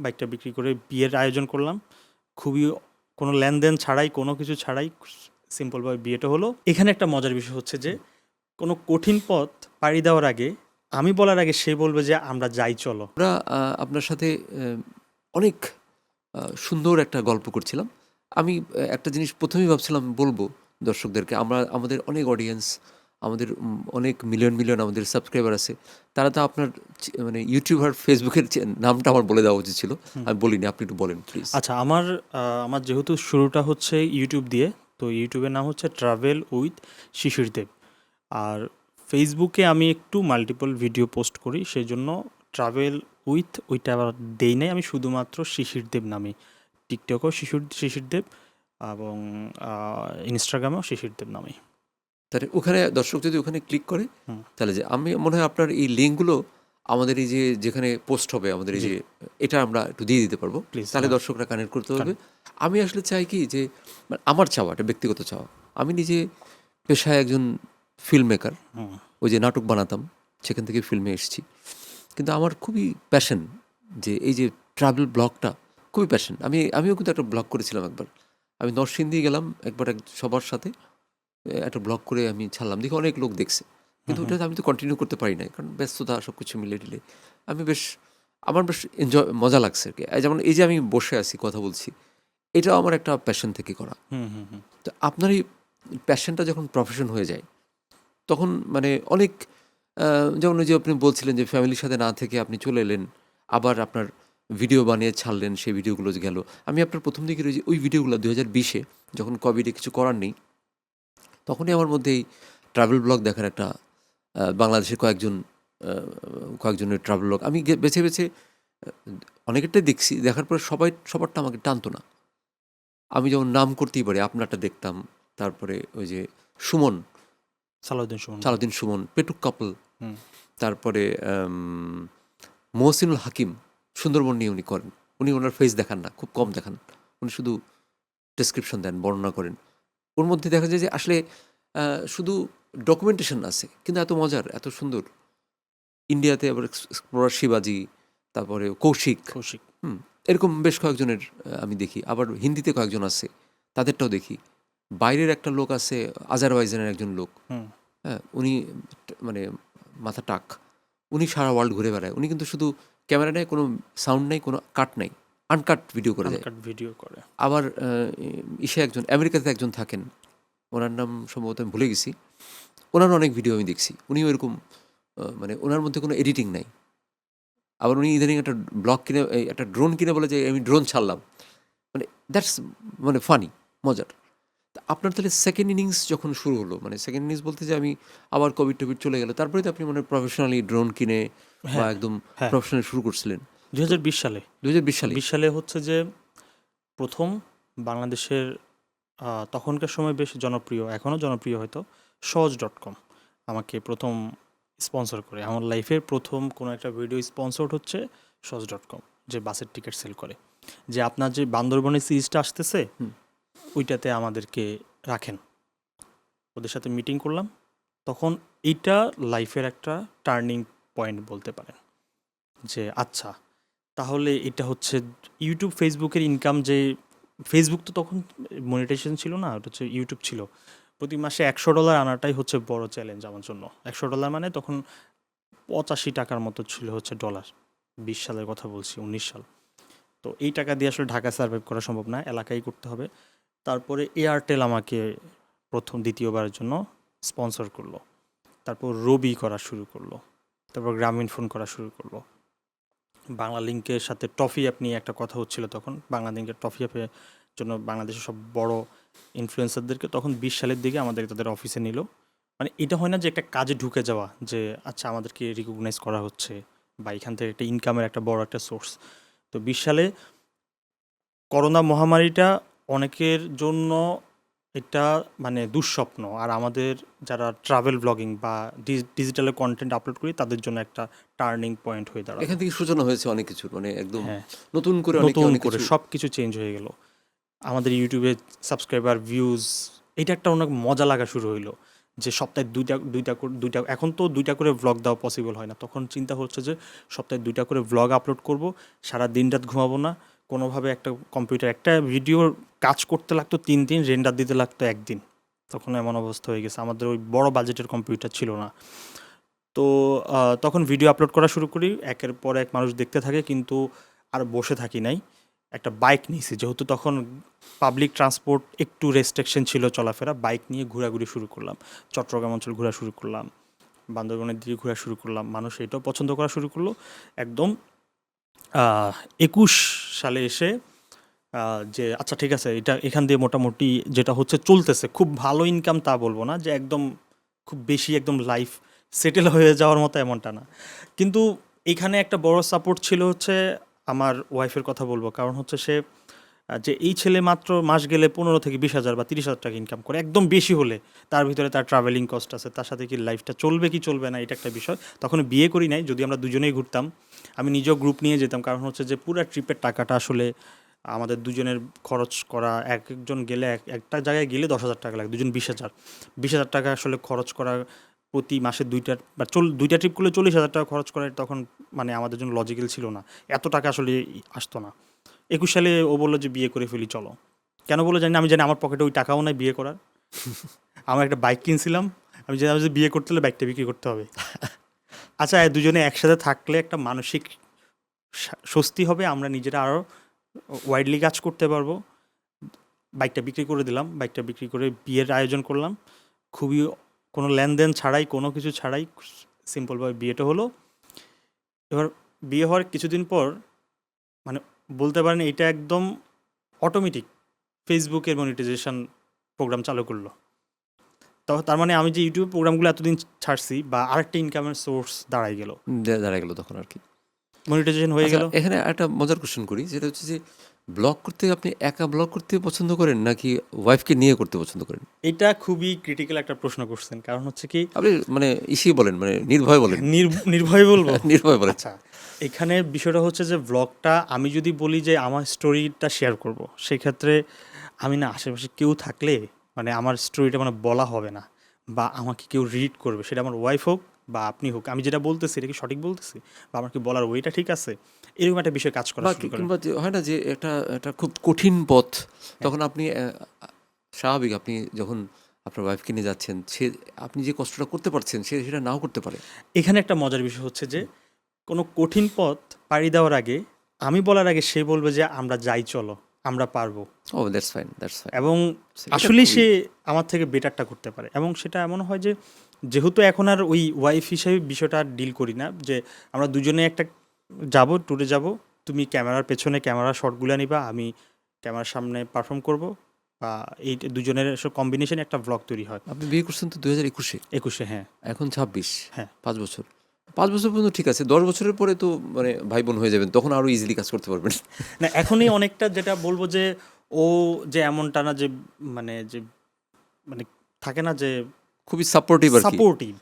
বাইকটা বিক্রি করে বিয়ের আয়োজন করলাম। খুবই কোনো লেনদেন ছাড়াই, কোনো কিছু ছাড়াই সিম্পলভাবে বিয়েটা হলো। এখানে একটা মজার বিষয় হচ্ছে যে কোনো কঠিন পথ পাড়ি দেওয়ার আগে আমি বলার আগে সে বলবে যে আমরা যাই চলো। আমরা আপনার সাথে অনেক সুন্দর একটা গল্প করছিলাম। আমি একটা জিনিস প্রথমেই ভাবছিলাম বলবো দর্শকদেরকে, আমাদের অনেক অডিয়েন্স, আমাদের অনেক মিলিয়ন আমাদের সাবস্ক্রাইবার আছে। তারা তো আপনার মানে ইউটিউব আর ফেসবুকের নামটা আমার বলে দেওয়া উচিত ছিল, আমি বলিনি, আপনি একটু বলেন প্লিজ। আচ্ছা, আমার যেহেতু শুরুটা হচ্ছে ইউটিউব দিয়ে, তো ইউটিউবের নাম হচ্ছে ট্রাভেল উইথ শিশির দেব। আর ফেসবুকে আমি একটু মাল্টিপল ভিডিও পোস্ট করি, সেই জন্য ট্রাভেল উইথ ওইটা আবার দেই নাই, আমি শুধুমাত্র শিশির দেব নামে। টিকটকেও শিশির দেব এবং ইনস্টাগ্রামেও শিশির দেব নামে। তাহলে ওখানে দর্শক যদি ওখানে ক্লিক করে, হুম। তাহলে যে আমি মনে হয় আপনার এই লিঙ্কগুলো আমাদের এই যে যেখানে পোস্ট হবে আমাদের এই জি, যে এটা আমরা একটু দিয়ে দিতে পারবো, প্লিজ। তাহলে হ্যাঁ, দর্শকরা কানেক্ট করতে পারবে। আমি আসলে চাই কি যে মানে আমার চাওয়া, এটা ব্যক্তিগত চাওয়া, আমি নিজে পেশায় একজন ফিল্ম মেকার, হুম, ওই যে নাটক বানাতাম, সেখান থেকে ফিল্মে এসেছি। কিন্তু আমার খুবই প্যাশন যে এই যে ট্রাভেল ব্লগটা, খুবই প্যাশন। আমিও কিন্তু একটা ব্লগ করেছিলাম একবার। আমি নরসিংদী গেলাম একবার সবার সাথে, একটা ব্লগ করে আমি ছাড়লাম, দেখি অনেক লোক দেখছে। কিন্তু ওটা আমি তো কন্টিনিউ করতে পারি নাই, কারণ ব্যস্ততা সব কিছু মিলে টিলে। আমি আমার বেশ মজা লাগছে আর কি। যেমন এই যে আমি বসে আছি কথা বলছি, এটাও আমার একটা প্যাশন থেকে করা। হুম, হুম, হুম। তো আপনার এই প্যাশনটা যখন প্রফেশন হয়ে যায়, তখন মানে অনেক যেমন ওই যে আপনি বলছিলেন যে ফ্যামিলির সাথে না থেকে আপনি চলে এলেন, আবার আপনার ভিডিও বানিয়ে ছাড়লেন, সেই ভিডিওগুলো যে গেল। আমি আপনার প্রথম দিকের ওই ভিডিওগুলো 2020-এ যখন কোভিডে কিছু করার নেই, তখনই আমার মধ্যে এই ট্রাভেল ব্লগ দেখার একটা বাংলাদেশের কয়েকজনের ট্রাভেল ব্লগ আমি বেছে বেছে অনেকেরটাই দেখছি, দেখার পরে সবারটা আমাকে টানতো না। আমি যেমন নাম করতেই পারি, আপনারটা দেখতাম, তারপরে ওই যে সুমন, সালাউদ্দিন সুমন ভাই। সালাউদ্দিন সুমন, পেটুক কাপল, হুম। তারপরে মহসিনুল হাকিম, সুন্দরবন নিয়ে উনি করেন। উনি ওনার ফেস দেখান না, খুব কম দেখান, উনি শুধু ডেসক্রিপশন দেন, বর্ণনা করেন। ওর মধ্যে দেখা যায় যে আসলে শুধু ডকুমেন্টেশন আছে, কিন্তু এত মজার, এত সুন্দর। ইন্ডিয়াতে আবার এক্সপ্লোরার শিবাজি, তারপরে কৌশিক, কৌশিক। হুম, এরকম বেশ কয়েকজনের আমি দেখি। আবার হিন্দিতে কয়েকজন আছে, তাদেরটাও দেখি। বাইরের একটা লোক আছে, আজারবাইজানের একজন লোক, হুম। হ্যাঁ, উনি মানে মাথা টাক, উনি সারা ওয়ার্ল্ড ঘুরে বেড়ায়। উনি কিন্তু শুধু ক্যামেরা নেয়, কোনো সাউন্ড নেই, কোনো কাট নাই, আনকাট ভিডিও করে যায়। আনকাট ভিডিও করে। আবার একজন আমেরিকাতে একজন থাকেন, ওনার নাম সম্ভবত আমি ভুলে গেছি। ওনার অনেক ভিডিও আমি দেখছি, উনিও এরকম মানে ওনার মধ্যে কোনো এডিটিং নাই। আবার উনি ইদানিং একটা ব্লগ কিনে, একটা ড্রোন কিনে বলে যে আমি ড্রোন ছাড়লাম, মানে দ্যাটস মানে ফানি, মজার। তা আপনার তাহলে সেকেন্ড ইনিংস যখন শুরু হলো, মানে সেকেন্ড ইনিংস বলতে যে আমি আবার কোভিড টোভিড চলে গেল, তারপরে তো আপনি মানে প্রফেশনালি ড্রোন কিনে বা হ্যাঁ, একদম হ্যাঁ। প্রফেশনালি শুরু করছিলেন। তো 2020 সালে। 2020 সালে, 20 সালে হচ্ছে যে প্রথম বাংলাদেশের তখনকার সময় বেশ জনপ্রিয়, এখনও জনপ্রিয় হয়তো, সহজ.com আমাকে প্রথম স্পন্সর করে। আমার লাইফের প্রথম কোনো একটা ভিডিও স্পন্সর্ড হচ্ছে সহজ.com, যে বাসের টিকিট সেল করে। যে আপনার যে বান্দরবনের সিরিজটা আসতেছে, হুম, ওইটাতে আমাদেরকে রাখেন। ওদের সাথে মিটিং করলাম। তখন এইটা লাইফের একটা টার্নিং পয়েন্ট বলতে পারেন। যে আচ্ছা, তাহলে এটা হচ্ছে ইউটিউব ফেসবুকের ইনকাম। যে ফেসবুক তো তখন মনিটাইজেশন ছিল না, ওটা হচ্ছে ইউটিউব ছিল। প্রতি মাসে $100 আনাটাই হচ্ছে বড় চ্যালেঞ্জ আমার জন্য। $100 মানে তখন 85 টাকার মতো ছিল হচ্ছে ডলার। 20 সালের কথা বলছি, 19 সাল। তো এই টাকা দিয়ে আসলে ঢাকা সার্ভাইভ করা সম্ভব না, এলাকায় করতে হবে। তারপরে এয়ারটেল আমাকে দ্বিতীয়বারের জন্য স্পন্সর করলো। তারপর রবি করা শুরু করলো। তারপর গ্রামীণ ফোন করা শুরু করলো। বাংলা লিঙ্কের সাথে টফি অ্যাপ নিয়ে একটা কথা হচ্ছিল তখন। বাংলা লিঙ্কের টফি অ্যাপের জন্য বাংলাদেশের সব বড় ইনফ্লুয়েন্সারদেরকে তখন 20 সালের দিকে আমাদের তাদের অফিসে নিল। মানে এটা হয় না যে একটা কাজে ঢুকে যাওয়া, যে আচ্ছা আমাদেরকে রিকগনাইজ করা হচ্ছে বা এখান থেকে একটা ইনকামের একটা বড় একটা সোর্স। তো 20 সালে করোনা মহামারীটা অনেকের জন্য এটা মানে দুঃস্বপ্ন, আর আমাদের যারা ট্রাভেল ব্লগিং বা ডিজিটালে কন্টেন্ট আপলোড করি তাদের জন্য একটা টার্নিং পয়েন্ট হয়ে দাঁড়ালো। এখান থেকে সূচনা হয়েছে অনেক কিছুর, মানে একদম হ্যাঁ, নতুন করে নতুন অনেক করে কিছু। সব কিছু চেঞ্জ হয়ে গেল। আমাদের ইউটিউবে সাবস্ক্রাইবার, ভিউজ, এটা একটা অনেক মজা লাগা শুরু হইলো। যে সপ্তাহে দুইটা এখন তো 2টা করে ভ্লগ দেওয়া পসিবল হয় না, তখন চিন্তা হচ্ছে যে সপ্তাহে 2টা করে ভ্লগ আপলোড করব, সারা দিন রাত ঘুমাবো না কোনোভাবে। একটা কম্পিউটার একটা ভিডিওর কাজ করতে লাগতো 3 দিন, রেন্ডার দিতে লাগতো 1 দিন। তখন এমন অবস্থা হয়ে গেছে, আমাদের ওই বড় বাজেটের কম্পিউটার ছিল না। তো তখন ভিডিও আপলোড করা শুরু করি, একের পর এক মানুষ দেখতে থাকে, কিন্তু আর বসে থাকি নাই। একটা বাইক নিয়েছি, যেহেতু তখন পাবলিক ট্রান্সপোর্ট একটু রেস্ট্রিকশন ছিল চলাফেরা, বাইক নিয়ে ঘোরাঘুরি শুরু করলাম। চট্টগ্রাম অঞ্চল ঘোরা শুরু করলাম, বান্দরবনের দিকে ঘোরা শুরু করলাম, মানুষ এটাও পছন্দ করা শুরু করলো। একদম 21 সালে এসে যে আচ্ছা ঠিক আছে, এটা এখান দিয়ে মোটামুটি যেটা হচ্ছে চলতেছে, খুব ভালো ইনকাম তা বলবো না, যে একদম খুব বেশি একদম লাইফ সেটেল হয়ে যাওয়ার মতো এমনটা না। কিন্তু এখানে একটা বড় সাপোর্ট ছিল হচ্ছে আমার ওয়াইফের কথা বলবো, কারণ হচ্ছে সে যে এই ছেলে মাত্র মাস গেলে 15 থেকে 20,000 বা 30,000 টাকা ইনকাম করে, একদম বেশি হলে তার ভিতরে তার ট্রাভেলিং কস্ট আছে, তার সাথে কি লাইফটা চলবে কি চলবে না এটা একটা বিষয়। তখন বিয়ে করি নাই, যদি আমরা দুজনেই ঘুরতাম, আমি নিজেও গ্রুপ নিয়ে যেতাম, কারণ হচ্ছে যে পুরো ট্রিপের টাকাটা আসলে আমাদের দুজনের খরচ করা, একজন গেলে একটা জায়গায় গেলে 10,000 টাকা লাগে, দুজন 20,000 টাকা আসলে খরচ করা প্রতি মাসে দুইটা ট্রিপ করলে 40,000 টাকা খরচ করা তখন মানে আমাদের জন্য লজিক্যাল ছিল না, এত টাকা আসলে আসতো না। 21 সালে ও বললো যে বিয়ে করে ফেলি চলো। কেন বললো জানি না, আমি জানি আমার পকেটে ওই টাকাও নাই বিয়ে করার। আমার একটা বাইক কিনছিলাম, আমি জানি যে বিয়ে করতে হলে বাইকটা বিক্রি করতে হবে। আচ্ছা, দুজনে একসাথে থাকলে একটা মানসিক স্বস্তি হবে, আমরা নিজেরা আরও ওয়াইডলি কাজ করতে পারবো। বাইকটা বিক্রি করে দিলাম, বাইকটা বিক্রি করে বিয়ের আয়োজন করলাম, খুবই কোনো লেনদেন ছাড়াই, কোনো কিছু ছাড়াই সিম্পলভাবে বিয়েটা হলো। এবার বিয়ে হওয়ার কিছুদিন পর মানে বলতে পারেন এটা একদম অটোমেটিক ফেসবুকের মনিটাইজেশন প্রোগ্রাম চালু করলো। তো তার মানে আমি যে ইউটিউব প্রোগ্রামগুলো এতদিন ছাড়ছি বা আরেকটা ইনকামের সোর্স দাঁড়াই গেল, দাঁড়া গেল তখন আর কি। মনিটাইজেশন হয়ে আচ্ছা, গেল। এখানে একটা মজার কোশ্চেন করি, যেটা হচ্ছে যে ব্লগ করতে আপনি একা ব্লগ করতে পছন্দ করেন নাকি ওয়াইফকে নিয়ে করতে পছন্দ করেন? এটা খুবই ক্রিটিক্যাল একটা প্রশ্ন করছেন, কারণ হচ্ছে কি আপনি মানে বলেন, মানে নির্ভয় বলেন। নির্ভয় বলবো। নির্ভয় বলেন। আচ্ছা, এখানে বিষয়টা হচ্ছে যে ব্লগটা আমি যদি বলি যে আমার স্টোরিটা শেয়ার করব, সেক্ষেত্রে আমি না আশেপাশে কেউ থাকলে মানে আমার স্টোরিটা মানে বলা হবে না, বা আমাকে কেউ রিড করবে, সেটা আমার ওয়াইফ হোক বা আপনি হোক, আমি যেটা বলতেছি এটা কি সঠিক বলতেছি, বা আমার কি বলার ওইটা ঠিক আছে, এরকম একটা বিষয় কাজ করা বা শুরু করে। কিংবা হয় না যে এটা একটা খুব কঠিন পথ, তখন আপনি স্বাভাবিক, আপনি যখন আপনার ওয়াইফকে নিয়ে যাচ্ছেন, আপনি যে কষ্টটা করতে পারছেন সে সেটা নাও করতে পারে। এখানে একটা মজার বিষয় হচ্ছে যে কোনো কঠিন পথ পাড়ি দেওয়ার আগে, আমি বলার আগে সে বলবে যে আমরা যাই চলো, আমরা পারবো, ও দ্যাটস ফাইন, দ্যাটস ফাইন। এবং আসলেই সে আমার থেকে বেটারটা করতে পারে। এবং সেটা এমন হয় যে যেহেতু এখন আর ওই ওয়াইফ হিসেবে বিষয়টা ডিল করি না, যে আমরা দুজনে একটা যাব, ট্যুরে যাব, তুমি ক্যামেরার পেছনে ক্যামেরা শটগুলো নিবা, আমি ক্যামেরার সামনে পারফর্ম করব, বা এই দুজনের সব কম্বিনেশনে একটা ব্লগ তৈরি হয়। আপনি বিয়ে করছেন তো 2021-এ, 21-এ, হ্যাঁ। এখন 26, হ্যাঁ। 5 বছর। 5 বছর পর্যন্ত ঠিক আছে, 10 বছরের পরে তো মানে ভাই বোন হয়ে যাবেন, তখন আরো ইজিলি কাজ করতে পারবেন। না, এখনই অনেকটা যেটা বলবো যে ও যে এমনটা না যে মানে থাকে না যে খুবই সাপোর্টিভ আর কি। সাপোর্টিভ,